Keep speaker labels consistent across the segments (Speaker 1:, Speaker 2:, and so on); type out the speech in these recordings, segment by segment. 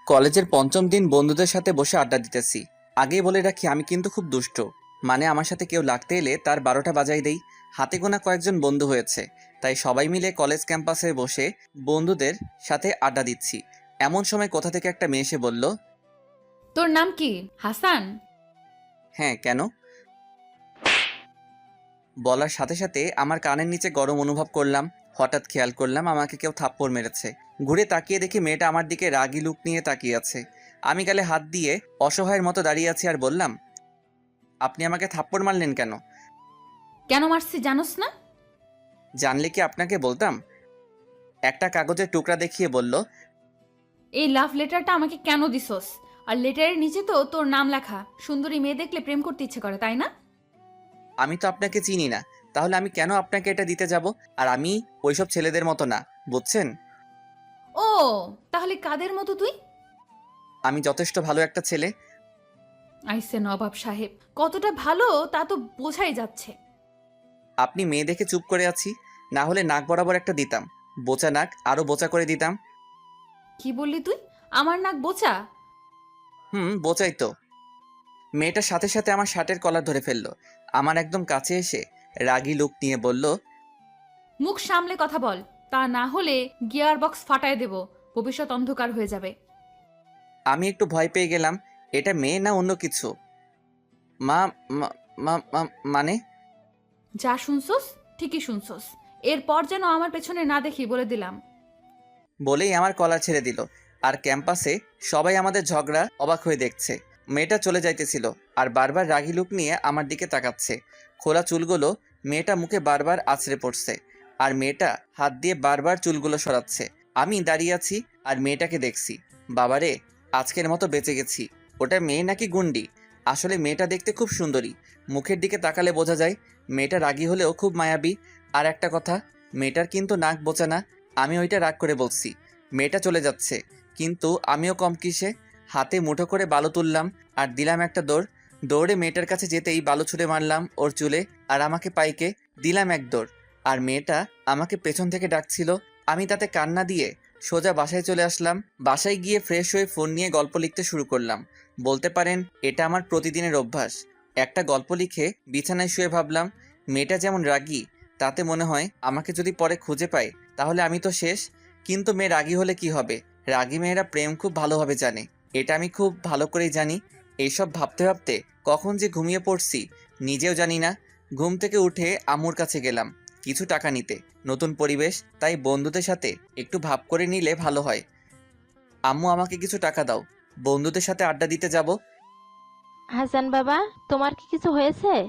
Speaker 1: কলেজের পঞ্চম দিন বন্ধুদের সাথে বসে আড্ডা দিতেছি। আগেই বলে রাখি আমি কিন্তু খুব দুষ্ট। মানে আমার সাথে কেউ লাগতে এলে তার 12টা বাজাই দেই। হাতে গোনা কয়েকজন বন্ধু হয়েছে, তাই সবাই মিলে কলেজ ক্যাম্পাসে বসে বন্ধুদের সাথে আড্ডা দিচ্ছি। এমন সময় কোথা থেকে একটা মেয়ে এসে বলল,
Speaker 2: তোর নাম কি? হাসান?
Speaker 1: হ্যাঁ কেন? বলার সাথে সাথে আমার কানের নিচে গরম অনুভব করলাম। হঠাৎ খেয়াল করলাম আমাকে কেউ থাপ্পড় মেরেছে। ঘুরে তাকিয়ে দেখি মেয়েটা আমার দিকে রাগী লুক নিয়ে তাকিয়ে আছে। আমি গালে হাত দিয়ে অসহায়ের মতো দাঁড়িয়ে আছি আর বললাম, আপনি আমাকে থাপ্পড় মারলেন কেন?
Speaker 2: কেন মারছি জানোস না?
Speaker 1: জানলে কি আপনাকে বলতাম। একটা কাগজের টুকরা দেখিয়ে বলল,
Speaker 2: এই লাভ লেটারটা আমাকে কেন দিছস? আর লেটারের নিচে তো তোর নাম লেখা। সুন্দরী মেয়ে দেখলে প্রেম করতে ইচ্ছে করে, তাই না?
Speaker 1: আমি তো আপনাকে চিনি না, তাহলে আমি কেন আপনাকে এটা দিতে যাব? আর আমি ওইসব ছেলেদের মতো না, বুঝছেন?
Speaker 2: ও, তাহলে কাদের মতো তুই?
Speaker 1: আমি যথেষ্ট ভালো একটা ছেলে।
Speaker 2: আইসে নবাব সাহেব, কতটা ভালো তা তো বোঝাই যাচ্ছে।
Speaker 1: আপনি মেয়ে দেখে চুপ করে আছি, না হলে নাক বরাবর একটা দিতাম। বোচা নাক আরো বোচা করে দিতাম।
Speaker 2: কি বললি তুই? আমার নাক বোচা?
Speaker 1: বোচাই তো। মেয়েটার সাথে সাথে আমার শার্টের কলার ধরে ফেললো। আমার একদম কাছে এসে রাগী লুক নিয়ে বলল,
Speaker 2: মুখ সামলে কথা বল, তা না হলে গিয়ার বক্স ফাটায় দেব। ভবিষ্যৎ অন্ধকার হয়ে যাবে।
Speaker 1: আমি একটু ভয় পেয়ে গেলাম। এটা মেয়ে না অন্য কিছু? মা মা মা- মা- মানে?
Speaker 2: যা শুনছস ঠিকই শুনছস। এরপর যেন আমার পেছনে না দেখি, বলে দিলাম।
Speaker 1: বলেই আমার কলার ছেড়ে দিল। আর ক্যাম্পাসে সবাই আমাদের ঝগড়া অবাক হয়ে দেখছে। মেয়েটা চলে যাইতেছিল আর বারবার রাগী লুক নিয়ে আমার দিকে তাকাচ্ছে। খোলা চুলগুলো মেয়েটা মুখে বারবার আছড়ে পড়ছে, আর মেয়েটা হাত দিয়ে বারবার চুলগুলো সরাচ্ছে। আমি দাঁড়িয়ে আছি আর মেয়েটাকে দেখছি। বাবারে, আজকের মতো বেঁচে গেছি। ওটা মেয়ে নাকি গুন্ডি? আসলে মেয়েটা দেখতে খুব সুন্দরী। মুখের দিকে তাকালে বোঝা যায় মেয়েটা রাগী হলেও খুব মায়াবী। আর একটা কথা, মেয়েটার কিন্তু নাক বোচা না। আমি ওইটা রাগ করে বলছি। মেয়েটা চলে যাচ্ছে, কিন্তু আমিও কম কিসে। হাতে মুঠো করে বালু তুললাম আর দিলাম একটা দৌড়। দৌড়ে মেয়েটার কাছে যেতেই বালু ছুঁড়ে মারলাম ওর চুলে, আর আমাকে পাইকে দিলাম এক দৌড়। আর মেয়েটা আমাকে পেছন থেকে ডাকছিল। আমি তাতে কান্না দিয়ে সোজা বাসায় চলে আসলাম। বাসায় গিয়ে ফ্রেশ হয়ে ফোন নিয়ে গল্প লিখতে শুরু করলাম। বলতে পারেন এটা আমার প্রতিদিনের অভ্যাস। একটা গল্প লিখে বিছানায় শুয়ে ভাবলাম, মেয়েটা যেমন রাগী, তাতে মনে হয় আমাকে যদি পরে খুঁজে পায় তাহলে আমি তো শেষ। কিন্তু মেয়ে রাগী হলে কি হবে? রাগী মেয়েরা প্রেম খুব ভালোভাবে জানে, এটা আমি খুব ভালো করেই জানি। এইসব ভাবতে ভাবতে কখন যে ঘুমিয়ে পড়ছি নিজেও জানি না। ঘুম থেকে উঠে আম্মুর কাছে গেলাম কিছু টাকা নিতে। নতুন পরিবেশ, তাই বন্ধুদের সাথে একটু ভাব করে নিলে ভালো হয়। আম্মু আমাকে কিছু টাকা দাও, বন্ধুদের সাথে আড্ডা দিতে যাব।
Speaker 3: হাসান বাবা, তোমার কি কিছু হয়েছে?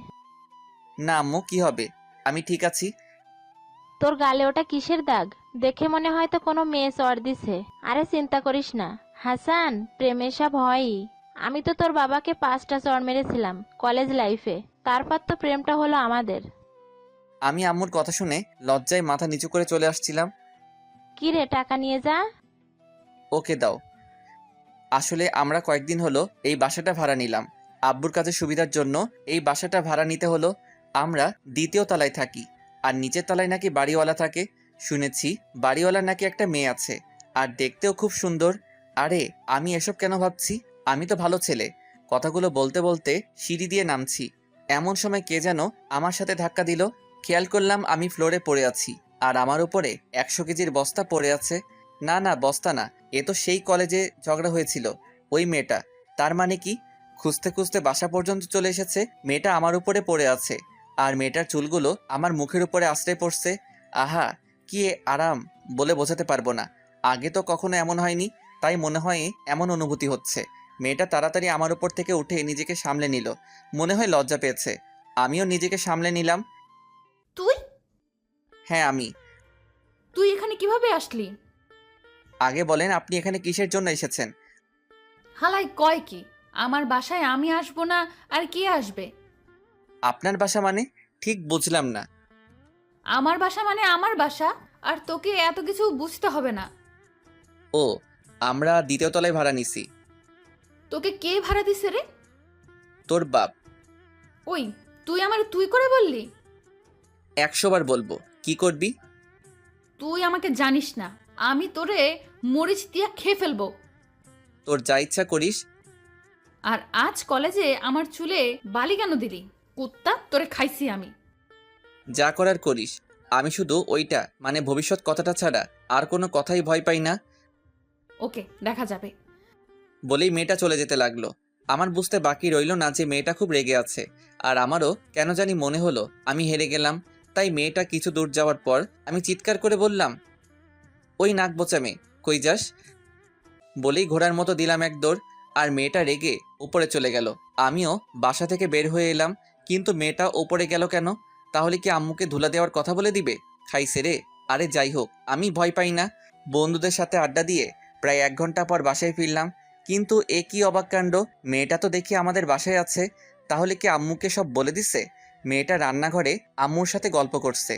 Speaker 1: না আম্মু, কি হবে, আমি ঠিক আছি।
Speaker 3: তোর গালে ওটা কিসের দাগ? দেখে মনে হয় তো কোনো মেয়ে চড় দিছে। আরে চিন্তা করিস না হাসান, প্রেম এসব হয়ই। আমি তো তোর বাবাকে 5টা চড় মেরেছিলাম কলেজ লাইফে। তারপর তো প্রেমটা হলো আমাদের।
Speaker 1: আমি আম্মুর কথা শুনে লজ্জায় মাথা নিচু করে চলে আসছিলাম।
Speaker 3: কি রে, টাকা নিয়ে যা।
Speaker 1: ওকে দাও। আসলে আমরা কয়েকদিন হলো এই বাসাটা ভাড়া নিলাম। আব্বুর কাছে সুবিধার জন্য এই বাসাটা ভাড়া নিতে হলো। আমরা দ্বিতীয় তলায় থাকি, আর নিচের তলায় নাকি বাড়িওয়ালা থাকে। শুনেছি বাড়িওয়ালার নাকি একটা মেয়ে আছে, আর দেখতেও খুব সুন্দর। আরে আমি এসব কেন ভাবছি? আমি তো ভালো ছেলে। কথাগুলো বলতে বলতে সিঁড়ি দিয়ে নামছি, এমন সময় কে যেন আমার সাথে ধাক্কা দিল। খেয়াল করলাম আমি ফ্লোরে পড়ে আছি, আর আমার উপরে 100 কেজির বস্তা পড়ে আছে। না না, বস্তা না, এ তো সেই কলেজে ঝগড়া হয়েছিল ওই মেয়েটা। তার মানে কি? খুঁজতে খুঁজতে বাসা পর্যন্ত চলে এসেছে, মেয়েটা আমার উপরে পড়ে আছে, আর মেয়েটার চুলগুলো আমার মুখের উপরে আশ্রে পড়ছে। আহা, কি আরাম, বলে বোঝাতে পারবো না। আগে তো কখনো এমন হয়নি, তাই মনে হয় এমন অনুভূতি হচ্ছে। মেয়েটা তাড়াতাড়ি আমার উপর থেকে উঠে নিজেকে সামলে নিল। মনে হয় লজ্জা পেয়েছে। আমিও নিজেকে সামলে নিলাম।
Speaker 2: তুই
Speaker 1: হ্যাঁ আমি।
Speaker 2: তুই এখানে কিভাবে আসলি?
Speaker 1: আগে বলেন আপনি এখানে কিসের জন্য এসেছেন?
Speaker 2: হালাই কয় কি? আমার বাসায় আমি আসবো না আর কে আসবে?
Speaker 1: আপনার বাসা মানে? ঠিক বুঝলাম না।
Speaker 2: আমার বাসা মানে আমার বাসা। আর তোকে এত কিছু বুঝতে হবে না।
Speaker 1: ও, আমরা দ্বিতীয় তলায় ভাড়া নিছি।
Speaker 2: তোকে কে ভাড়া দিছে রে?
Speaker 1: তোর বাপ।
Speaker 2: ওই, তুই আমার তুই করে বললি?
Speaker 1: 100 বার বলবো, কি করবি?
Speaker 2: তুই আমাকে জানিস না। আমি তোরে মরিচ দিয়া খেয়ে ফেলবো।
Speaker 1: তোর যা ইচ্ছা করিস।
Speaker 2: আর আজ কলেজে আমার চুলে বালি কেন দিলি? কুত্তা, তোরে খাইছি আমি।
Speaker 1: যা করার করিস। আমি শুধু ওইটা মানে ভবিষ্যৎ কথাটা ছাড়া আর কোনো কথাই ভয় পাই না।
Speaker 2: ওকে, দেখা যাবে।
Speaker 1: বলেই মেয়েটা চলে যেতে লাগলো। আমার বুঝতে বাকি রইল না যে মেয়েটা খুব রেগে আছে, আর আমারও কেন জানি মনে হলো আমি হেরে গেলাম। তাই মেয়েটা কিছু দূর যাওয়ার পর আমি চিৎকার করে বললাম, ওই নাক বোচা মেয়ে, কই যাস? বলেই ঘোড়ার মতো দিলাম এক দৌড়, আর মেয়েটা রেগে উপরে চলে গেল। আমিও বাসা থেকে বের হয়ে এলাম, কিন্তু মেয়েটা ওপরে গেল কেন? তাহলে কি আম্মুকে ধুলা দেওয়ার কথা বলে দিবে? খাইছে রে। আরে যাই হোক, আমি ভয় পাই না। বন্ধুদের সাথে আড্ডা দিয়ে প্রায় 1 ঘন্টা পর বাসায় ফিরলাম। কিন্তু এ কি অবাক কাণ্ড, মেয়েটা তো দেখি আমাদের বাসায় আছে। তাহলে কি আম্মুকে সব বলে দিছে? মেয়েটা রান্নাঘরে আম্মুর সাথে গল্প করছে।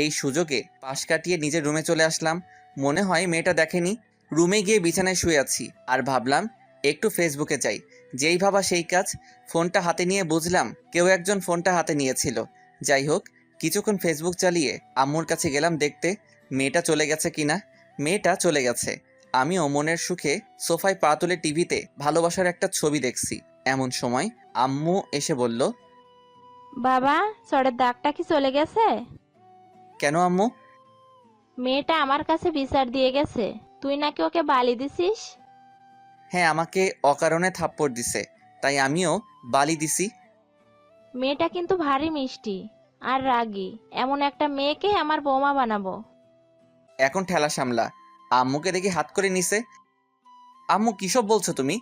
Speaker 1: এই সুযোগে পাশ কাটিয়ে নিজের রুমে চলে আসলাম। মনে হয় মেয়েটা দেখেনি। রুমে গিয়ে বিছানায় শুয়ে আছি আর ভাবলাম একটু ফেসবুকে যাই। যেই ভাবা সেই কাজ, ফোনটা হাতে নিয়ে বুঝলাম কেউ একজন ফোনটা হাতে নিয়েছিল। যাই হোক, কিছুক্ষণ ফেসবুক চালিয়ে আম্মুর কাছে গেলাম দেখতে মেয়েটা চলে গেছে কিনা। মেয়েটা চলে গেছে। আমিও মনের সুখে সোফায় পা তুলে টিভিতে ভালোবাসার একটা ছবি দেখছি। এমন সময় আম্মু এসে বলল,
Speaker 3: বাবা, চড়ের দাগটা কি চলে গেছে?
Speaker 1: কেন আম্মু?
Speaker 3: মেয়েটা আমার কাছে বিচার দিয়ে গেছে, তুই নাকি ওকে বালি দিছিস।
Speaker 1: হ্যাঁ, আমাকে অকারণে থাপ্পড় দিছে, তাই আমিও বালি দিছি।
Speaker 3: মেয়েটা কিন্তু ভারী মিষ্টি আর রাগী, এমন একটা মেয়েকে আমার বৌমা বানাবো।
Speaker 1: এখন ঠেলা সামলা। আম্মুকে দেখি হাত করে নিছে। আম্মু কিসব বলছো তুমি?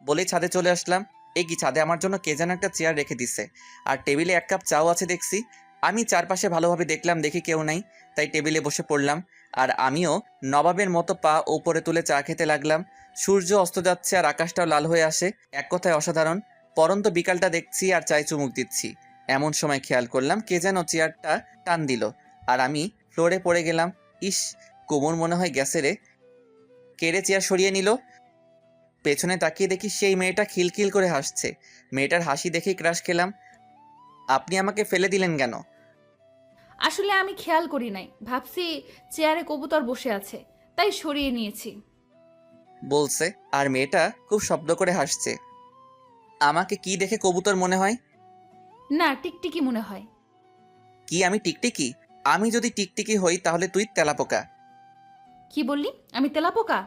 Speaker 1: বলে ছাদে চলে আসলাম। এই কি, ছাদে আমার জন্য কে যেন একটা চেয়ার রেখে দিছে, আর টেবিলে 1 কাপ চাও আছে দেখছি। আমি চারপাশে ভালোভাবে দেখলাম, দেখি কেউ নাই, তাই টেবিলে বসে পড়লাম। আর আমিও নবাবের মতো পা ওপরে তুলে চা খেতে লাগলাম। সূর্য অস্ত যাচ্ছে আর আকাশটাও লাল হয়ে আসে। এক কথায় অসাধারণ। পরন্ত বিকালটা দেখছি আর চায় চুমুক দিচ্ছি। এমন সময় খেয়াল করলাম কে যেন চেয়ারটা টান দিল, আর আমি ফ্লোরে পড়ে গেলাম। ইস, কোমর মনে হয় গেছে রে। কেড়ে চেয়ার সরিয়ে নিল। পেছনে তাকিয়ে দেখি সেই মেয়েটা খিলখিল করে হাসছে। মেয়েটার হাসি দেখেই ক্রাশ খেলাম। আপনি আমাকে ফেলে দিলেন কেন?
Speaker 2: আসলে আমি খেয়াল করি নাই, ভাবছি চেয়ারে কবুতর বসে আছে, তাই সরিয়ে নিয়েছি।
Speaker 1: বলছে, আর মেয়েটা খুব শব্দ করে হাসছে। আমাকে কি দেখে কবুতর মনে হয়?
Speaker 2: না, টিকটিকি মনে হয়।
Speaker 1: কি আমি টিকটিকি? আমি যদি টিকটিকি হই তাহলে তুই তেলাপোকা।
Speaker 2: কি বললি? আমি তেলাপোকা?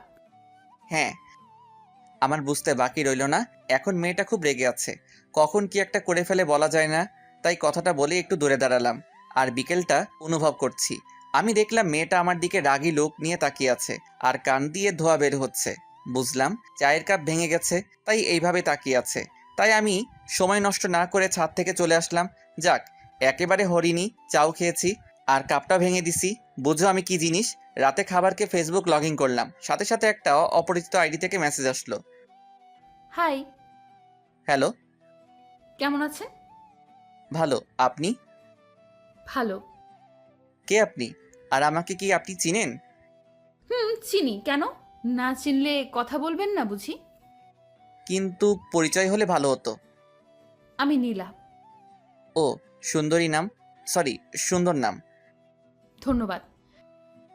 Speaker 1: হ্যাঁ। আমার বুঝতে বাকি রইল না, এখন মেয়েটা খুব রেগে আছে। কখন কি একটা করে ফেলে বলা যায় না। তাই কথাটা বলে একটু দূরে দাঁড়ালাম, আর বিকেলটা অনুভব করছি। আমি দেখলাম মেয়েটা আমার দিকে রাগী লোক নিয়ে তাকিয়ে আছে, আর কান দিয়ে ধোঁয়া বের হচ্ছে। বুঝলাম চায়ের কাপ ভেঙে গেছে, তাই এইভাবে তাকিয়ে আছে। তাই আমি সময় নষ্ট না করে ছাদ থেকে চলে আসলাম। যাক, একেবারে হরিণী, চাও খেয়েছি আর কাপটা ভেঙে দিছি। বুঝো আমি কি জিনিস? রাতে খাবারকে ফেসবুক লগ ইন করলাম, সাথে সাথে একটা অপরিচিত আইডি থেকে মেসেজ আসলো।
Speaker 2: হাই।
Speaker 1: হ্যালো।
Speaker 2: কেমন আছেন?
Speaker 1: ভালো, আপনি?
Speaker 2: ভালো।
Speaker 1: কে আপনি? আর আমাকে কি আপনি চিনেন?
Speaker 2: চিনি। কেন? না চিনলে কথা বলবেন না বুঝি?
Speaker 1: কিন্তু পরিচয় হলে ভালো হতো।
Speaker 2: আমি নীলা।
Speaker 1: ও, সুন্দরী নাম। সরি, সুন্দর নাম।
Speaker 2: ধন্যবাদ।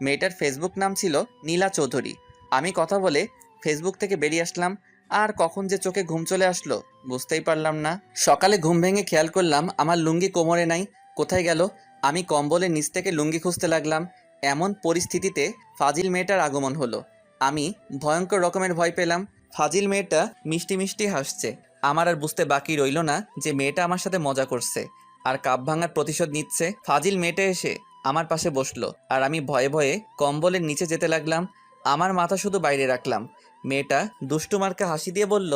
Speaker 1: মেয়েটার ফেসবুক নাম ছিল নীলা চৌধুরী। আমি কথা বলে ফেসবুক থেকে বেরিয়ে আসলাম, আর কখন যে চোখে ঘুম চলে আসলো বুঝতেই পারলাম না। সকালে ঘুম ভেঙে খেয়াল করলাম আমার লুঙ্গি কোমরে নাই। কোথায় গেল? আমি কম্বলের নিচ থেকে লুঙ্গি খুঁজতে লাগলাম। এমন পরিস্থিতিতে ফাজিল মেয়েটার আগমন হলো। আমি ভয়ঙ্কর রকমের ভয় পেলাম। ফাজিল মেয়েটা মিষ্টি মিষ্টি হাসছে। আমার আর বুঝতে বাকি রইল না যে মেয়েটা আমার সাথে মজা করছে আর কাপ ভাঙার প্রতিশোধ নিচ্ছে। ফাজিল মেয়েটা এসে আমার পাশে বসলো, আর আমি ভয়ে ভয়ে কম্বলের নিচে যেতে লাগলাম। আমার মাথা শুধু বাইরে রাখলাম। মেয়েটা দুষ্টু মার্কা হাসি দিয়ে বলল,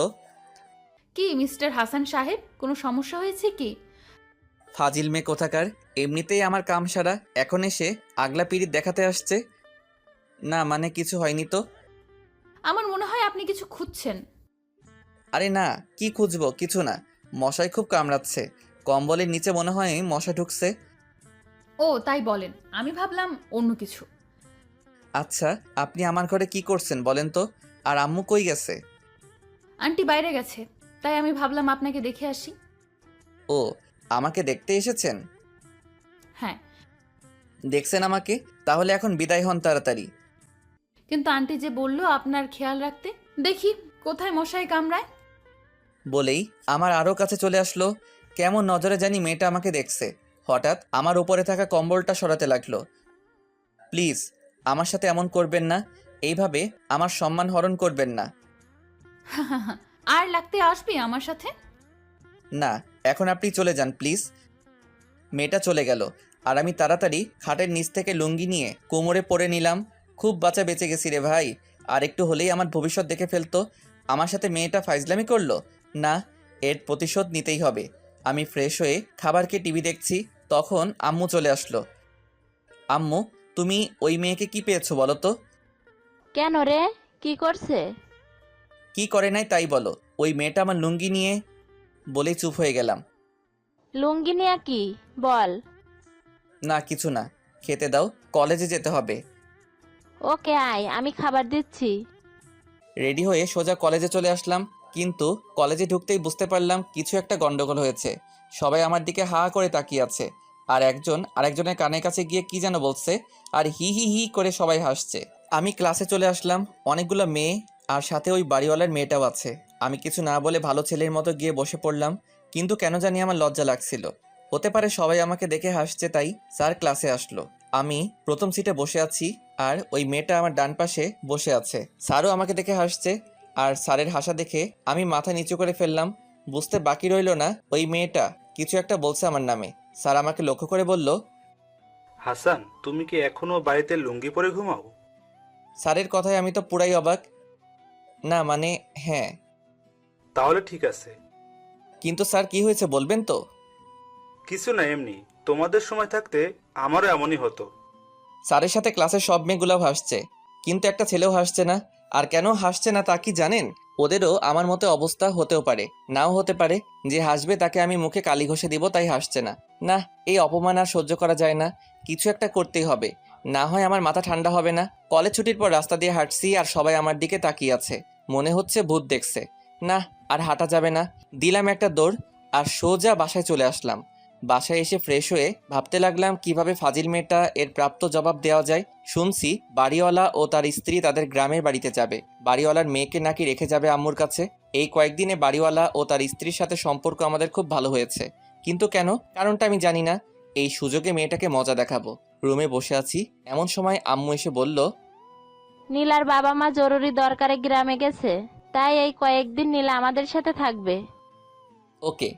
Speaker 2: কি মিস্টার হাসান সাহেব, কোনো সমস্যা হয়েছে কি?
Speaker 1: ফাজিল মেয়ে কোথাকার, এমনিতেই আমার কাম সারা, এখন এসে আগলা পিরিত দেখাতে আসছে। না মানে কিছু হয়নি তো।
Speaker 2: আমার মনে হয় আপনি কিছু খুঁজছেন।
Speaker 1: আরে না, কি খুঁজবো, কিছু না। মশাই খুব কামড়াচ্ছে। কম্বলের নিচে মনে হয় মশা ঢুকছে।
Speaker 2: ও তাই বলেন, আমি ভাবলাম অন্য কিছু।
Speaker 1: আচ্ছা, আপনি আমার ঘরে কি করছেন বলেন তো? আর আম্মু কই গেছে?
Speaker 2: আন্টি বাইরে গেছে, তাই আমি ভাবলাম আপনাকে দেখে আসি।
Speaker 1: ও, আমাকে দেখতে এসেছেন?
Speaker 2: হ্যাঁ।
Speaker 1: দেখছেন আমাকে? তাহলে এখন বিদায় হন তাড়াতাড়ি।
Speaker 2: কিন্তু আন্টি যে বলল আপনার খেয়াল রাখতে। দেখি কোথায় মশাই কামড়ায়।
Speaker 1: বলেই আমার আরও কাছে চলে আসলো। কেমন নজরে জানি মেয়েটা আমাকে দেখছে। হঠাৎ আমার উপরে থাকা কম্বলটা সরাতে লাগলো। প্লিজ আমার সাথে এমন করবেন না, এইভাবে আমার সম্মান হরণ করবেন না।
Speaker 2: আর লাগতে আসবি আমার সাথে?
Speaker 1: না, এখন আপনি চলে যান প্লিজ। মেয়েটা চলে গেল আর আমি তাড়াতাড়ি খাটের নিচ থেকে লুঙ্গি নিয়ে কোমরে পরে নিলাম। খুব বাঁচা বেঁচে গেছি রে ভাই। আর একটু হলেই আমার ভবিষ্যৎ দেখে ফেলতো। আমার সাথে মেয়েটা ফাইজলামি করলো। না, এর প্রতিশোধ নিতেই হবে। আমি ফ্রেশ হয়ে খাবার খেয়ে টিভি দেখছি, তখন আম্মু চলে আসলো। আম্মু, তুমি ওই মেয়েকে কি পেয়েছো বলো তো?
Speaker 3: কেন রে, কি করছে?
Speaker 1: কি করে নাই তাই বলো। ওই মেয়েটা আমার লুঙ্গি নিয়ে। বলেই চুপ হয়ে গেলাম।
Speaker 3: লুঙ্গি নিয়া কি বল?
Speaker 1: না কিছু না, খেতে দাও, কলেজে যেতে হবে।
Speaker 3: ওকে আয়, আমি খাবার দিচ্ছি।
Speaker 1: রেডি হয়ে সোজা কলেজে চলে আসলাম, কিন্তু কলেজে ঢুকতেই বুঝতে পারলাম কিছু একটা গন্ডগোল হয়েছে। সবাই আমার দিকে হা করে তাকিয়ে আছে, আর একজন আরেকজনের কানের কাছে গিয়ে কি যেন বলছে, আর হি হি হি করে সবাই হাসছে। আমি ক্লাসে চলে আসলাম, অনেকগুলো মেয়ে আর সাথে ওই বাড়িওয়ালার মেয়েটাও আছে। আমি কিছু না বলে ভালো ছেলের মতো গিয়ে বসে পড়লাম, কিন্তু কেন জানি আমার লজ্জা লাগছিল। হতে পারে সবাই আমাকে দেখে হাসছে তাই। স্যার ক্লাসে আসলো, আমি প্রথম সিটে বসে আছি, আর ওই মেয়েটা আমার ডান পাশে বসে আছে। স্যারও আমাকে দেখে হাসছে, আর স্যারের হাসা দেখে আমি মাথা নিচু করে ফেললাম। বুঝতে বাকি রইল না ওই মেয়েটা কিছু একটা বলছে আমার নামে। স্যার আমাকে লক্ষ্য করে বলল,
Speaker 4: হাসান, তুমি কি এখনো বাড়িতে লুঙ্গি পরে ঘুমাও?
Speaker 1: স্যারের কথায় আমি তো পুরাই অবাক। না মানে হ্যাঁ।
Speaker 4: তাহলে ঠিক আছে।
Speaker 1: কিন্তু স্যার কি হয়েছে বলবেন তো?
Speaker 4: কিছু না, এমনি। তোমাদের সময় থাকতে আমারও এমনই হতো।
Speaker 1: স্যারের সাথে ক্লাসের সব মেয়েগুলোও হাসছে, কিন্তু একটা ছেলেও হাসছে না। আর কেন হাসছে না তা কি জানেন? ওদেরও আমার মতো অবস্থা হতেও পারে, নাও হতে পারে। যে হাসবে তাকে আমি মুখে কালি ঘষে দিব, তাই হাসছে না। না, এই অপমান আর সহ্য করা যায় না। কিছু একটা করতেই হবে, না হয় আমার মাথা ঠান্ডা হবে না। কলেজ ছুটির পর রাস্তা দিয়ে হাঁটছি আর সবাই আমার দিকে তাকিয়ে আছে, মনে হচ্ছে ভূত দেখছে। না, আর হাঁটা যাবে না। দিলাম একটা দৌড় আর সোজা বাসায় চলে আসলাম। বাসায় এসে ফ্রেশ হয়ে ভাবতে লাগলাম কিভাবে ফাজিল মেয়েটা এর প্রাপ্ত জবাব দেওয়া যায়। শুনছি বাড়িওয়ালা ও তার স্ত্রী তাদের গ্রামের বাড়িতে যাবে। বাড়িওয়ালার মেয়েকে নাকি রেখে যাবে আম্মুর কাছে। এই কয়েকদিনে বাড়িওয়ালা ও তার স্ত্রীর সাথে সম্পর্ক আমাদের খুব ভালো হয়েছে, কিন্তু কেন, কারণটা আমি জানি না। এই সুযোগে মেয়েটাকে মজা দেখাবো। রুমে বসে আছি, এমন সময় আম্মু এসে বলল,
Speaker 3: নীলার বাবা মা জরুরি দরকারে গ্রামে গেছে, তাই এই কয়েকদিন নীলা আমাদের সাথে থাকবে।
Speaker 1: ওকে।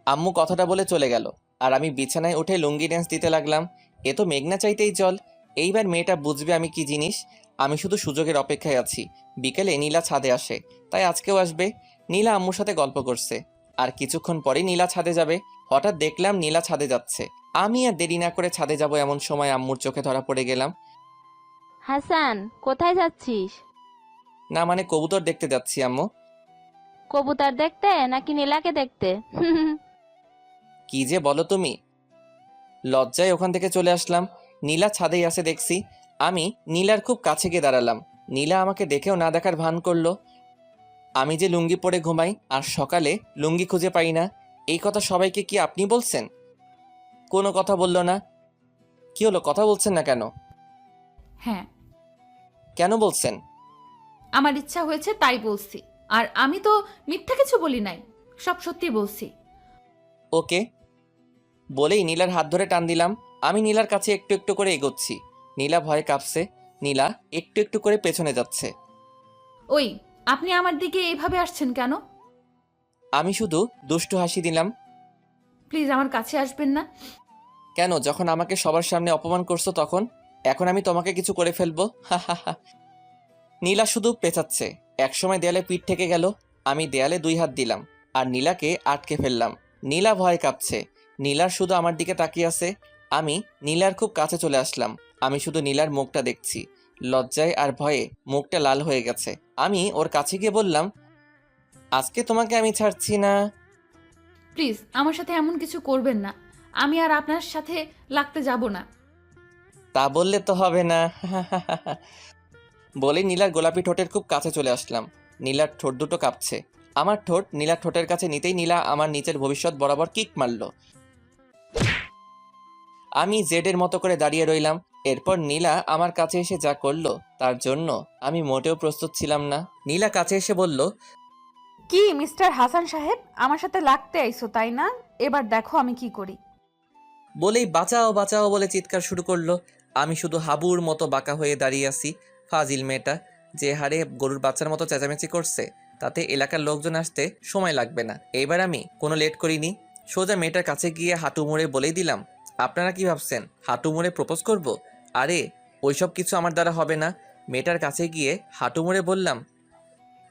Speaker 1: আম্মু কথাটা বলে চলে গেল, আর আমি বিছানায় উঠে লুঙ্গি ড্যান্স দিতে লাগলাম। এ তো মেঘনা চাইতেই জল। এইবার মেয়েটা বুঝবে আমি কি জিনিস। আমি শুধু সুযোগের অপেক্ষায় আছি। বিকেলে নীলা ছাদে আসে, তাই আজকেও আসবে। নীলা আম্মুর সাথে গল্প করছে, আর কিছুক্ষণ পরে নীলা ছাদে যাবে। হঠাৎ দেখলাম নীলা ছাদে যাচ্ছে। আমি আর দেরি না করে ছাদে যাব এমন সময় আম্মুর চোখে ধরা পড়ে গেলাম।
Speaker 3: হাসান, কোথায় যাচ্ছিস?
Speaker 1: না মানে কবুতর দেখতে যাচ্ছি আম্মু।
Speaker 3: কবুতর দেখতে নাকি নীলাকে দেখতে?
Speaker 1: কি যে বলো তুমি। লজ্জায় ওখান থেকে চলে আসলাম। নীলা ছাদেই আসে দেখছি। আমি নীলার খুব কাছে গিয়ে দাঁড়ালাম। নীলা আমাকে দেখেও না দেখার ভান করলো। আমি যে লুঙ্গি পরে ঘুমাই আর সকালে লুঙ্গি খুঁজে পাই না, এই কথা সবাইকে কি আপনি বলছেন? কোনো কথা বললো না। কি হলো, কথা বলছেন না কেন?
Speaker 2: হ্যাঁ,
Speaker 1: কেন বলছেন?
Speaker 2: আমার ইচ্ছা হয়েছে তাই বলছি। আর আমি তো মিথ্যা কিছু বলি নাই, সব সত্যি বলছি।
Speaker 1: ওকে। বলেই নীলার হাত ধরে টান দিলাম। আমি নীলার কাছে একটু একটু করে এগোচ্ছি। নীলা ভয়ে কাঁপছে। নীলা একটু একটু করে পেছনে যাচ্ছে।
Speaker 2: ওই, আপনি আমার দিকে এইভাবে আসছেন কেন?
Speaker 1: আমি শুধু দুষ্টু হাসি দিলাম।
Speaker 2: প্লিজ আমার কাছে আসবেন না।
Speaker 1: কেন, যখন আমাকে সবার সামনে অপমান করছো তখন? এখন আমি তোমাকে কিছু করে ফেলবো, হা হা হা। নীলা শুধু পেঁচাচ্ছে। একসময় দেয়ালে পিঠ থেকে গেল। আমি দেয়ালে 2 হাত দিলাম আর নীলাকে আটকে ফেললাম। নীলা ভয় কাঁপছে। নীলার শুধু আমার দিকে তাকিয়ে আছে। আমি নীলার খুব কাছে চলে আসলাম। আমি শুধু নীলার মুখটা দেখছি। লজ্জায় আর ভয়ে মুখটা লাল হয়ে গেছে। আমি ওর কাছে গিয়ে বললাম, আজকে তোমাকে আমি ছাড়ছি না।
Speaker 2: প্লিজ আমার সাথে এমন কিছু করবেন না। আমি আর আপনার সাথে লাগতে যাব না।
Speaker 1: তা বললে তো হবে না, বলে নীলার গোলাপি ঠোঁটের খুব কাছে চলে আসলাম। নীলার ঠোঁট দুটো কাঁপছে। আমার ঠোঁট নীলার ঠোঁটের কাছে নিতেই নীলা আমার নিচের ভবিষ্যৎ বরাবর কিক মারল। আমি জেডের মতো করে দাঁড়িয়ে রইলাম। এরপর নীলা আমার কাছে এসে যা করলো তার জন্য আমি মোটেও প্রস্তুত ছিলাম না। নীলা কাছে এসে বলল,
Speaker 2: কি মিস্টার হাসান সাহেব, আমার সাথে লাগতে আইছো তাই না? এবার দেখো আমি কি করি।
Speaker 1: বলেই বাঁচাও বাঁচাও বলে চিৎকার শুরু করলো। আমি শুধু হাবুর মতো বাঁকা হয়ে দাঁড়িয়ে আছি। ফাজিল মেয়েটা যে হারে গরুর বাচ্চার মতো চেঁচামেচি করছে, তাতে এলাকার লোকজন আসতে সময় লাগবে না। এইবার আমি কোনো লেট করিনি, সোজা মেয়েটার কাছে গিয়ে হাঁটু মুড়ে বলেই দিলাম, আপনারা কি ভাবছেন হাঁটু মুড়ে প্রপোজ করব? আরে ওইসব কিছু আমার দ্বারা হবে না। মেয়েটার কাছে গিয়ে হাঁটু মুড়ে বললাম,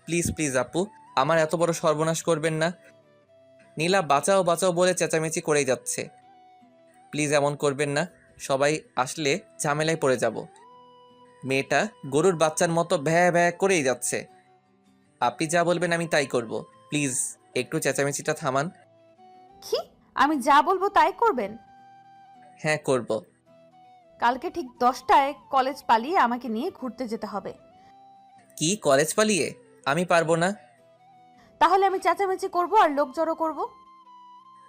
Speaker 1: প্লিজ প্লিজ আপু, আমার এত বড় সর্বনাশ করবেন না। নীলা বাঁচাও বাঁচাও বলে চেঁচামেচি করেই যাচ্ছে। প্লিজ এমন করবেন না, সবাই আসলে ঝামেলায় পড়ে যাব। মেয়েটা গরুর বাচ্চার মতো ভ্যা ভ্যা করেই যাচ্ছে। আপনি যা বলবেন আমি তাই করব, প্লিজ একটু চেঁচামেচিটা থামান।
Speaker 2: কি? আমি যা বলবো তাই করবেন?
Speaker 1: হ্যাঁ করব।
Speaker 2: কালকে ঠিক 10টায় কলেজ পালিয়ে আমাকে নিয়ে ঘুরতে যেতে হবে।
Speaker 1: কি কলেজ পালিয়ে? আমি পারবো না।
Speaker 2: তাহলে আমি চেঁচামেচি করব আর লোক জড়ো করব।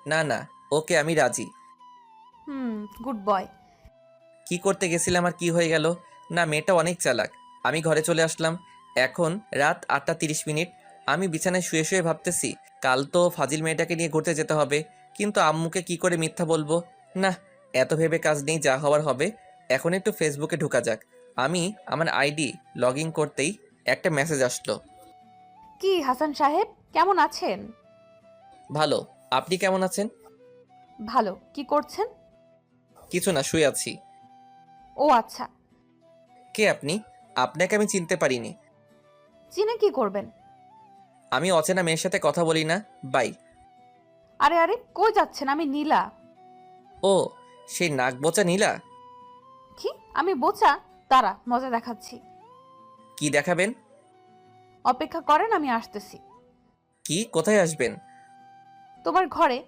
Speaker 1: না না, ওকে আমি রাজি।
Speaker 2: Good boy.
Speaker 1: কি করতে গেছিলাম আর কি হয়ে গেল? না, মেয়েটা অনেক চালাক। আমি ঘরে চলে আসলাম। এখন রাত 8:30। আমি বিছানায় শুয়ে শুয়ে ভাবতেছি, কাল তো ফাজিল মেয়েটাকে নিয়ে ঘুরতে যেতে হবে, কিন্তু আম্মুকে কি করে মিথ্যা বলবো? না, এত ভেবে কাজ নেই, যা হওয়ার হবে। এখন একটু ফেসবুকে ঢোকা যাক। আমি আমার আইডি লগ ইন করতেই একটা মেসেজ আসলো।
Speaker 2: কি হাসান সাহেব, কেমন আছেন?
Speaker 1: ভালো, আপনি কেমন আছেন?
Speaker 2: ভালো। কি করছেন?
Speaker 1: কিছু না, শুয়ে আছি।
Speaker 2: ও আচ্ছা।
Speaker 1: কে আপনি? আপনাকে আমি চিনতে পারিনি।
Speaker 2: চিনে কি করবেন?
Speaker 1: আমি অচেনা মেয়ের সাথে কথা বলি না, বাই।
Speaker 2: আরে আরে, কই যাচ্ছেন? আমি নীলা।
Speaker 1: ও, সেই নাক বোচা নীলা?
Speaker 2: কি? আমি বোচা? দাঁড়া, মজা দেখাচ্ছি।
Speaker 1: কি দেখাবেন?
Speaker 2: অপেক্ষা করেন, আমি আসতেছি।
Speaker 1: কি, কোথায় আসবেন?
Speaker 2: তোমার ঘরে।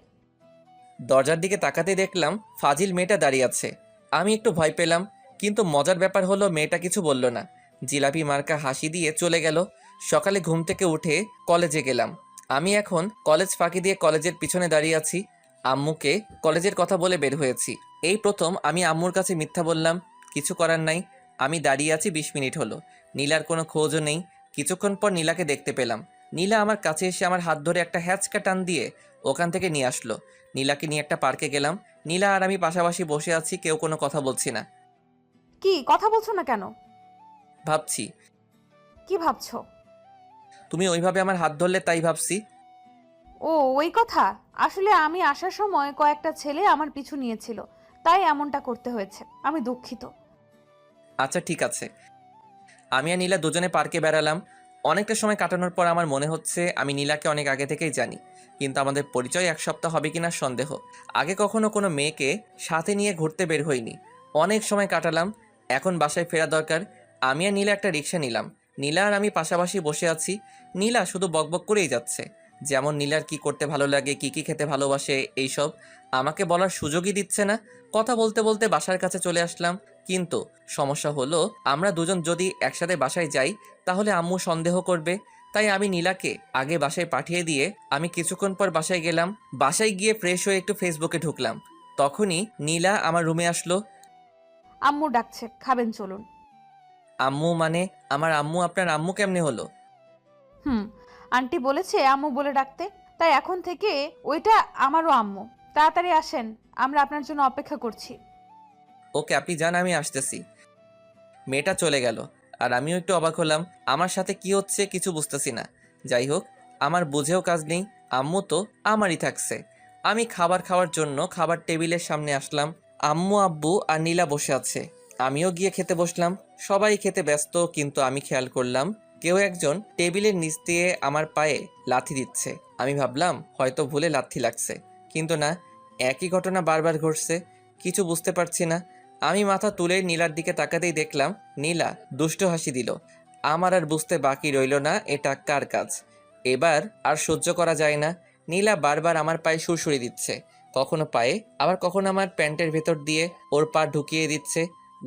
Speaker 1: দরজার দিকে তাকাতে দেখলাম ফাজিল মেয়েটা দাঁড়িয়ে আছে। আমি একটু ভয় পেলাম, কিন্তু মজার ব্যাপার হলো মেয়েটা কিছু বলল না। জিলাপি মার্কা হাসি দিয়ে চলে গেল। সকালে ঘুম থেকে উঠে কলেজে গেলাম। আমি এখন কলেজ ফাঁকি দিয়ে কলেজের পিছনে দাঁড়িয়ে আছি। আম্মুকে কলেজের কথা বলে বের হয়েছি। এই প্রথম আমি আম্মুর কাছে মিথ্যা বললাম। কিছু করার নাই, আমি দাঁড়িয়ে আছি 20 মিনিট হলো। নীলার কোনো খোঁজও নেই। কিছুক্ষণ পর নীলাকে দেখতে পেলাম। নীলা আমার কাছে এসে আমার হাত ধরে একটা হ্যাচকা টান দিয়ে ওখান থেকে নিয়ে আসলো। নীলাকে নিয়ে একটা পার্কে গেলাম। নীলা আর আমি পাশাপাশি বসে আছি, কেউ কোনো কথা বলছি না।
Speaker 2: কি কথা বলছো না কেন?
Speaker 1: ভাবছি।
Speaker 2: কি ভাবছো?
Speaker 1: তুমি ওইভাবে আমার হাত ধরলে তাই ভাবছি।
Speaker 2: ও, ওই কথা। আসলে আমি আসার সময় কয়েকটা ছেলে আমার পিছু নিয়েছিল, তাই এমনটা করতে হয়েছে। আমি দুঃখিত।
Speaker 1: আচ্ছা ঠিক আছে। আমি আর নীলা দুজনে পার্কে বেড়ালাম। অনেকটা সময় কাটানোর পর আমার মনে হচ্ছে আমি নীলাকে অনেক আগে থেকেই জানি, কিন্তু আমাদের পরিচয় 1 সপ্তাহ হবে কিনা সন্দেহ। আগে কখনো কোনো মেয়েকে সাথে নিয়ে ঘুরতে বের হইনি। অনেক সময় কাটালাম, এখন বাসায় ফেরা দরকার। আমি আর নীলা একটা রিক্সা নিলাম। নীলা আর আমি পাশাপাশি বসে আছি। নীলা শুধু বকবক করেই যাচ্ছে, যেমন নীলার কি করতে ভালো লাগে, কি কি খেতে ভালোবাসে, এইসব আমাকে বলার সুযোগই দিচ্ছে না। কথা বলতে বলতে বাসার কাছে চলে আসলাম, কিন্তু সমস্যা হলো আমরা দুজন যদি একসাথে বাসায় যাই তাহলে আম্মু সন্দেহ করবে। তাই আমি নীলাকে আগে বাসায় পাঠিয়ে দিয়ে আমি কিছুক্ষণ পর বাসায় গেলাম। বাসায় গিয়ে ফ্রেশ হয়ে একটু ফেসবুকে ঢুকলাম। তখনই নীলা আমার রুমে আসলো।
Speaker 2: আম্মু ডাকছে, খাবেন চলুন।
Speaker 1: আম্মু মানে? আমার আম্মু আপনার আম্মু কেমনে হলো?
Speaker 2: আন্টি বলেছে আম্মু বলে ডাকতে, তাই এখন থেকে ওইটা আমারও আম্মু। তাড়াতাড়ি আসেন, আমরা আপনার জন্য অপেক্ষা করছি।
Speaker 1: ওকে, আপনি যান, আমি আসতেছি। মেয়েটা চলে গেল আর আমিও একটু অবাক হলাম। আমার সাথে কি হচ্ছে কিছু বুঝতেছি না। যাই হোক, আমার বুঝেও কাজ নেই, আম্মু তো আমারই থাকছে। আমি খাবার খাওয়ার জন্য খাবার টেবিলের সামনে আসলাম। আম্মু, আব্বু আর নীলা বসে আছে। আমিও গিয়ে খেতে বসলাম। সবাই খেতে ব্যস্ত, কিন্তু আমি খেয়াল করলাম কেউ একজন টেবিলের নিচ দিয়ে আমার পায়ে লাথি দিচ্ছে। আমি ভাবলাম হয়তো ভুলে লাথি লাগছে, কিন্তু না, একই ঘটনা বারবার ঘটছে। কিছু বুঝতে পারছি না। আমি মাথা তুলে নীলার দিকে তাকাতেই দেখলাম নীলা দুষ্ট হাসি দিল। আমার আর বুঝতে বাকি রইল না এটা কার কাজ। এবার আর সহ্য করা যায় না। নীলা বারবার আমার পায়ে সুড়সুড়ি দিচ্ছে, কখনো পায়ে আবার কখনো আমার প্যান্টের ভেতর দিয়ে ওর পা ঢুকিয়ে দিচ্ছে।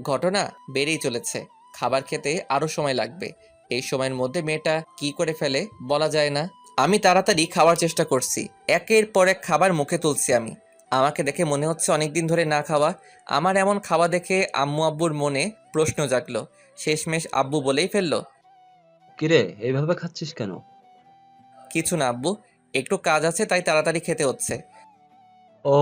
Speaker 1: ঘটনা বেড়েই চলেছে। খাবার খেতে আরও সময় লাগবে। এই সময়ের মধ্যে মেয়েটা কি করে ফেলে বলা যায় না। আমি তাড়াতাড়ি খাওয়ার চেষ্টা করছি, একের পর এক খাবার মুখে তুলছি আমি। আমাকে দেখে মনে হচ্ছে অনেক দিন ধরে না খাওয়া। আমার এমন খাওয়া দেখে আম্মু আব্বুর মনে প্রশ্ন জাগলো। শেষমেশ আব্বু বলেই ফেললো,
Speaker 5: কিরে এইভাবে খাচ্ছিস কেন?
Speaker 1: কিছু না আব্বু, একটু কাজ আছে তাই তাড়াতাড়ি খেতে হচ্ছে।
Speaker 5: ও,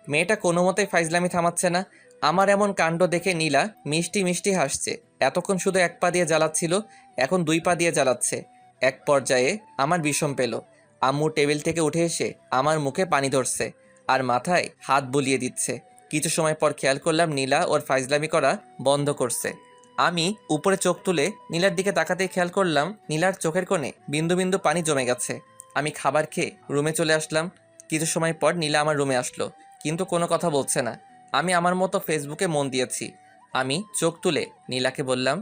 Speaker 1: মেয়েটা কোনো মতেই ফাইজলামি থামাচ্ছে না। আমার এমন কাণ্ড দেখে নীলা মিষ্টি মিষ্টি হাসছে। এতক্ষণ শুধু এক পা দিয়ে জ্বালাচ্ছিল, এখন দুই পা দিয়ে জ্বালাচ্ছে। এক পর্যায়ে আমার বিষম পেল। আম্মু টেবিল থেকে উঠে এসে আমার মুখে পানি ধরছে আর মাথায় হাত বুলিয়ে দিচ্ছে। কিছু সময় পর খেয়াল করলাম নীলা ওর ফাইজলামি করা বন্ধ করছে। আমি উপরে চোখ তুলে নীলার দিকে তাকাতেই খেয়াল করলাম নীলার চোখের কোণে বিন্দু বিন্দু পানি জমে গেছে। আমি খাবার খেয়ে রুমে চলে আসলাম। কিছু সময় পর নীলা আমার রুমে আসলো, কিন্তু কোনো কথা বলছে না। আমি আমার মতো ফেসবুকে মন দিয়েছি। আমি চোখ তুলে নীলাকে বললাম,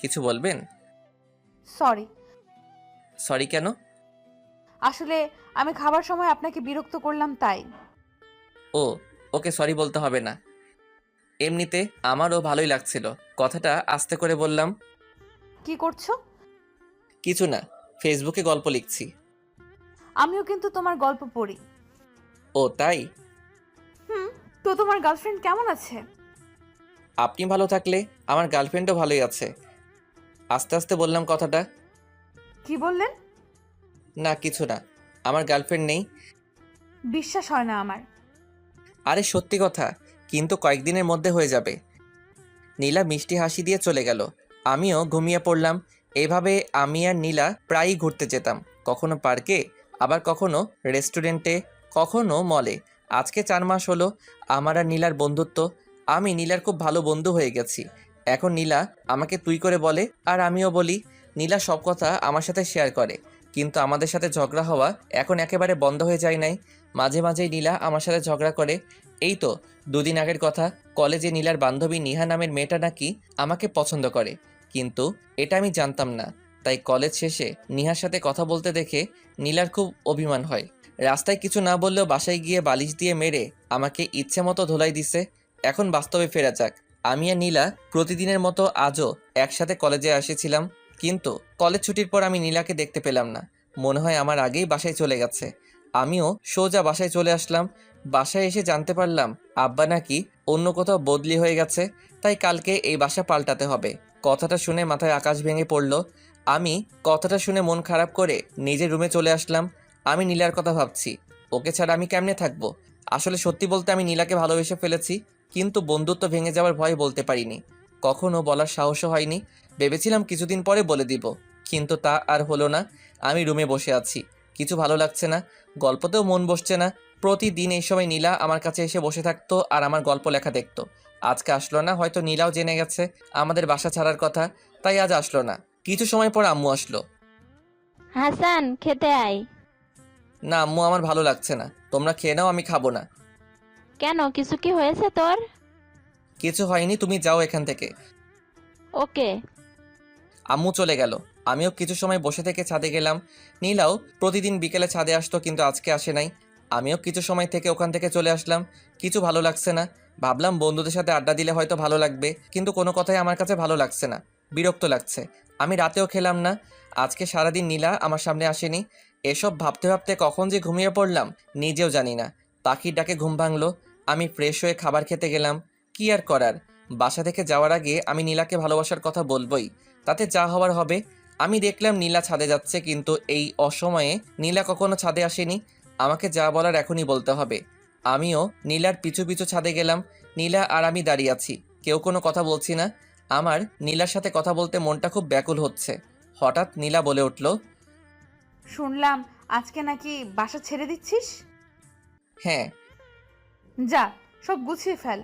Speaker 1: কিছু বলবেন?
Speaker 2: সরি।
Speaker 1: সরি কেন?
Speaker 2: আসলে আমি খাবার সময় আপনাকে বিরক্ত করলাম তাই।
Speaker 1: ও, ওকে সরি বলতে হবে না। এমনিতে আমারও ভালোই লাগছিল। কথাটা আস্তে করে বললাম,
Speaker 2: কি করছো?
Speaker 1: কিছু না, ফেসবুকে গল্প লিখছি।
Speaker 2: আমিও কিন্তু তোমার গল্প পড়ি।
Speaker 1: ও তাই?
Speaker 2: হুম। তো তোমার গার্লফ্রেন্ড কেমন আছে?
Speaker 1: আপনি ভালো থাকলে আমার গার্লফ্রেন্ডও ভালোই আছে। আস্তে আস্তে বললাম কথাটা।
Speaker 2: কি বললেন?
Speaker 1: না কিছু না, আমার গার্লফ্রেন্ড নেই।
Speaker 2: বিশ্বাস হয় না আমার।
Speaker 1: আরে সত্যি কথা, কিন্তু কয়েকদিনের মধ্যে হয়ে যাবে। নীলা মিষ্টি হাসি দিয়ে চলে গেল। আমিও ঘুমিয়ে পড়লাম। এইভাবে আমি আর নীলা প্রায়ই ঘুরতে যেতাম, কখনো পার্কে, আবার কখনো রেস্টুরেন্টে, কখনো মলে। আজকে 4 মাস হলো আমার আর নীলার বন্ধুত্ব। আমি নীলার খুব ভালো বন্ধু হয়ে গেছি। এখন নীলা আমাকে তুই করে বলে আর আমিও বলি। নীলা সব কথা আমার সাথে শেয়ার করে, কিন্তু আমাদের সাথে ঝগড়া হওয়া এখন একেবারে বন্ধ হয়ে যায় নাই। মাঝে মাঝেই নীলা আমার সাথে ঝগড়া করে। এই তো 2 দিন আগের কথা, কলেজে নীলার বান্ধবী নিহা নামের মেয়েটা নাকি আমাকে পছন্দ করে, কিন্তু এটা আমি জানতাম না। তাই কলেজ শেষে নিহার সাথে কথা বলতে দেখে নীলার খুব অভিমান হয়। রাস্তায় কিছু না বললেও বাসায় গিয়ে বালিশ দিয়ে মেরে আমাকে ইচ্ছে মতো ধোলাই দিছে। এখন বাস্তবে ফেরা যাক। আমি আর নীলা প্রতিদিনের মতো আজও একসাথে কলেজে এসেছিলাম, কিন্তু কলেজ ছুটির পর আমি নীলাকে দেখতে পেলাম না। মনে হয় আমার আগেই বাসায় চলে গেছে। আমিও সোজা বাসায় চলে আসলাম। বাসায় এসে জানতে পারলাম আব্বা নাকি অন্য কোথাও বদলি হয়ে গেছে, তাই কালকে এই বাসা পাল্টাতে হবে। কথাটা শুনে মাথায় আকাশ ভেঙে পড়ল। আমি কথাটা শুনে মন খারাপ করে নিজের রুমে চলে আসলাম। আমি নীলার কথা ভাবছি, ওকে ছাড়া আমি কেমনে থাকবো। আসলে সত্যি বলতে আমি নীলাকে ভালোবেসে ফেলেছি, কিন্তু বন্ধুত্ব ভেঙে যাওয়ার ভয়ে বলতে পারিনি, কখনো বলার সাহসও হয়নি। ভেবেছিলাম কিছুদিন পরে বলে দিব, কিন্তু তা আর হলো না। আমি রুমে বসে আছি, কিছু ভালো লাগছে না, গল্পতেও মন বসছে না। প্রতিদিন এই সময় নীলা আমার কাছে এসে বসে থাকতো আর আমার গল্প লেখা দেখতো। আজকে আসলো না, হয়তো নীলাও জেনে গেছে আমাদের বাসা ছাড়ার কথা, তাই আজ আসলো না। কিছু সময় পর আম্মু আসলো।
Speaker 3: হাসান, খেতে আয়।
Speaker 1: না আম্মু, আমার ভালো লাগছে না, তোমরা খেয়ে নাও, আমি খাবো না।
Speaker 3: কেন, কিছু কি হয়েছে তোর?
Speaker 1: কিছু হয়নি, তুমি যাও এখান থেকে।
Speaker 3: ওকে।
Speaker 1: আম্মু চলে গেল। আমিও কিছু সময় বসে থেকে ছাদে গেলাম। নীলাও প্রতিদিন বিকেলে ছাদে আসতো, কিন্তু আজকে আসে নাই। আমিও কিছু সময় থেকে ওখান থেকে চলে আসলাম। কিছু ভালো লাগছে না। ভাবলাম বন্ধুদের সাথে আড্ডা দিলে হয়তো ভালো লাগবে, কিন্তু কোনো কথাই আমার কাছে ভালো লাগছে না, বিরক্ত লাগছে। আমি রাতেও খেলাম না। আজকে সারাদিন নীলা আমার সামনে আসেনি। এসব ভাবতে ভাবতে কখন যে ঘুমিয়ে পড়লাম নিজেও জানি না। পাখির ডাকে ঘুম ভাঙলো। আমি ফ্রেশ হয়ে খাবার খেতে গেলাম। কি আর করার, বাসা থেকে যাওয়ার আগে আমি নীলাকে ভালোবাসার কথা বলবোই, তাতে যা হওয়ার হবে। আমি দেখলাম নীলা ছাদে যাচ্ছে, কিন্তু এই অসময়ে নীলা কখনো ছাদে আসেনি। আমাকে যা বলার এখনই বলতে হবে। আমিও নীলার পিছু পিছু ছাদে গেলাম। নীলা আর আমি দাঁড়িয়ে আছি, কেউ কোনো কথা বলছি না। আমার নীলার সাথে কথা বলতে মনটা খুব ব্যাকুল হচ্ছে। হঠাৎ নীলা বলে উঠল,
Speaker 2: শুনলাম আজকে নাকি বাসা ছেড়ে দিচ্ছিস।
Speaker 1: হ্যাঁ।
Speaker 2: যা, সব গুছিয়ে ফেল,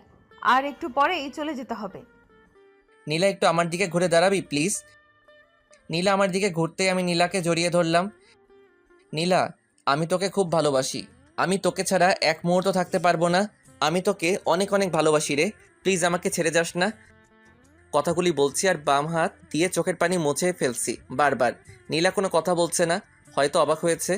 Speaker 2: আর একটু পরেই চলে যেতে হবে।
Speaker 1: নীলা একটু আমার দিকে ঘুরে দাঁড়াবি প্লিজ। নীলা আমার দিকে ঘুরতেই আমি নীলাকে জড়িয়ে ধরলাম। নীলা, আমি তোকে খুব ভালোবাসি। আমি তোকে ছাড়া এক মুহূর্ত থাকতে পারবো না। আমি তোকে অনেক অনেক ভালোবাসি রে, প্লিজ আমাকে ছেড়ে যাস না। কথাগুলি বলছি আর বাম হাত দিয়ে চোখের পানি মুছে ফেলছি বারবার। নীলা কোনো কথা বলছে না, হয়তো অবাক হয়েছে।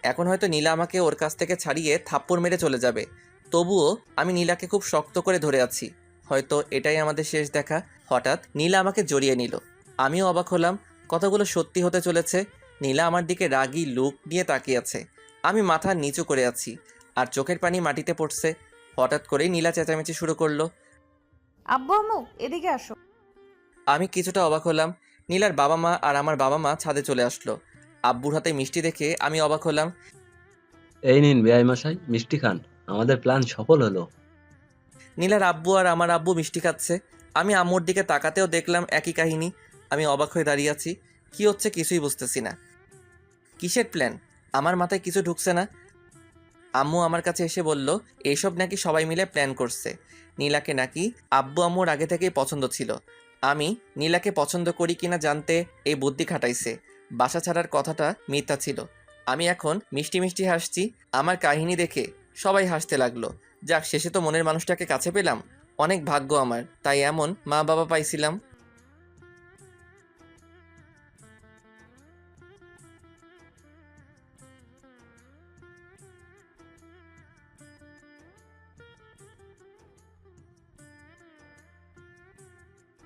Speaker 1: এখন হয়তো নীলা আমাকে ওর কাছ থেকে ছাড়িয়ে থাপ্পড় মেরে চলে যাবে। তবুও আমি নীলাকে খুব শক্ত করে ধরে আছি, হয়তো এটাই আমাদের শেষ দেখা। হঠাৎ নীলা আমাকে জড়িয়ে নিল। আমিও অবাক হলাম, কথাগুলো সত্যি হতে চলেছে। নীলা আমার দিকে রাগী লুক নিয়ে তাকিয়ে আছে। আমি মাথা নিচু করে আছি। আর চোখের পানি মাটিতে পড়ছে। হঠাৎ করেই নীলা চেঁচামেচি শুরু করলো।
Speaker 2: আব্বু আম্মু এদিকে আসো।
Speaker 1: আমি কিছুটা অবাক হলাম। নীলার বাবা মা আর আমার বাবা মা ছাদে চলে আসলো। আব্বুর হাতে মিষ্টি দেখে আমি অবাক হলাম।
Speaker 5: এই নিন বেআই মশাই, মিষ্টি খান। আমাদের প্ল্যান সফল হলো।
Speaker 1: নীলার আব্বু আর আমার আব্বু মিষ্টি খাচ্ছে। আমি আম্মুর দিকে তাকাতেও দেখলাম একই কাহিনী। আমি অবাক হয়ে দাঁড়িয়ে আছি। কি হচ্ছে কিছুই বুঝতেছি না। কিসের প্ল্যান? আমার মাথায় কিছু ঢুকছে না। আম্মু আমার কাছে এসে বলল এইসব নাকি সবাই মিলে প্ল্যান করছে। নীলাকে নাকি আব্বু আম্মুর আগে থেকেই পছন্দ ছিল। আমি নীলাকে পছন্দ করি কিনা জানতে এই বুদ্ধি খাটাইছে। বাসা ছাড়ার কথাটা মিথ্যা ছিল। আমি এখন মিষ্টি মিষ্টি হাসছি। আমার কাহিনী দেখে সবাই হাসতে লাগলো। যাক, শেষে তো মনের মানুষটাকে কাছে পেলাম। অনেক ভাগ্য আমার, তাই এমন মা বাবা পাইছিলাম।